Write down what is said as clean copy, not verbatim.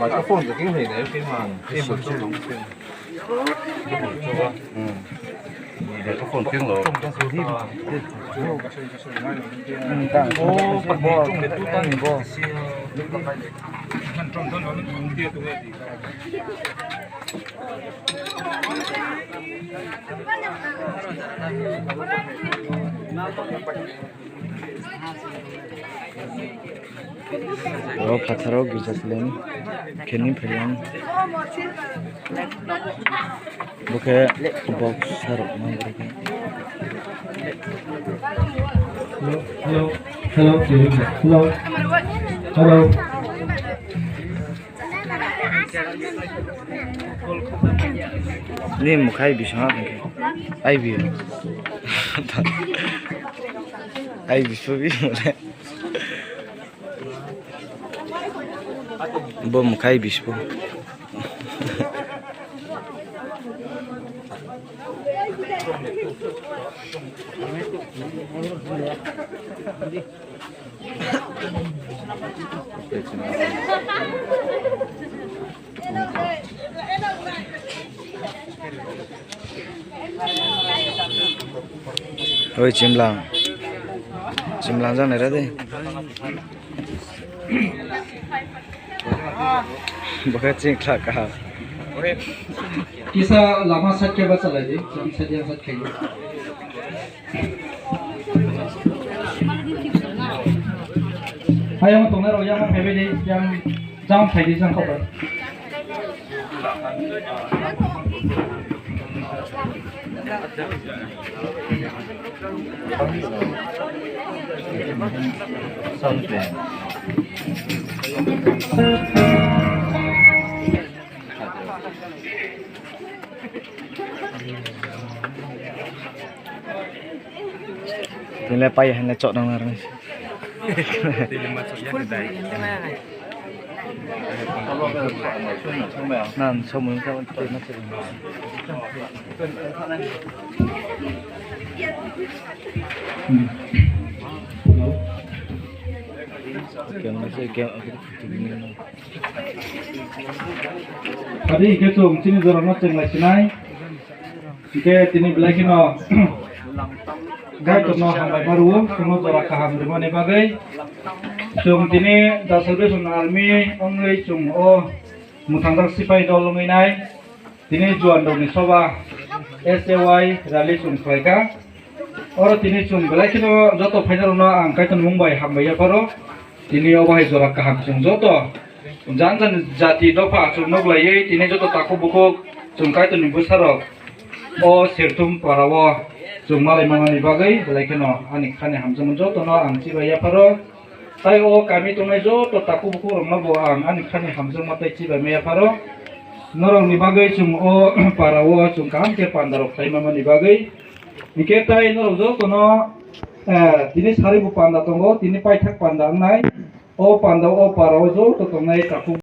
Microphone của cái này để phim hoàng phim một chút đúng phim để có phone tiếng lỗ trong siêu thị ô bật bò để tu tăng bò trong đó nó cũng tiêu tụi gì Oh, pataro gijaslem, kenim pelian. Bukan box sarap mana Hello, hello, hello. Ni mukai bisa apa? Ai bi. Ai bisa bi mana? Bom mukai bisa. Oi chimlang jang này đấy bukan cingkla kah Kisah lama saat ke bahasa lagi, jam saja saat ke. Ayo tunggu naro yang mau hebeli yang jam pagi jam kapan? Nilai payah ngecok nang larang. Nan somun kan macam Tadi kita tu sini dorang macam lagi nai. Kita ini belaki no. Gai tu no hambai baru, semua dorang kaham di mana bagai. Cung ini dah service on army, only cung mutangdak sipai dolong ini. Ini jual dong soba SAY rally cung mereka. Orang ini cung belaki no, joto final no angkai tu Mumbai hambai ya baru. Ini awal dorang kaham cung joto. Jangan jati dopa cung nok lagi. Ini joto taku buku cung kai tu nimbus sarok. Sertum parawa cung malai mamani bagai belaki no anik kane hamjam joto no angci bayar baru. Saya kami tu mejo to taku buku orang nabo anik kane hamjam matai ciba meya baru. Norong ni bagai cung parawa cung kam ke pandarok saya mamani bagai. Niketai norong joto no ini sari bu panda tonggo ini pai thak panda nai. Parawa joto tongai taku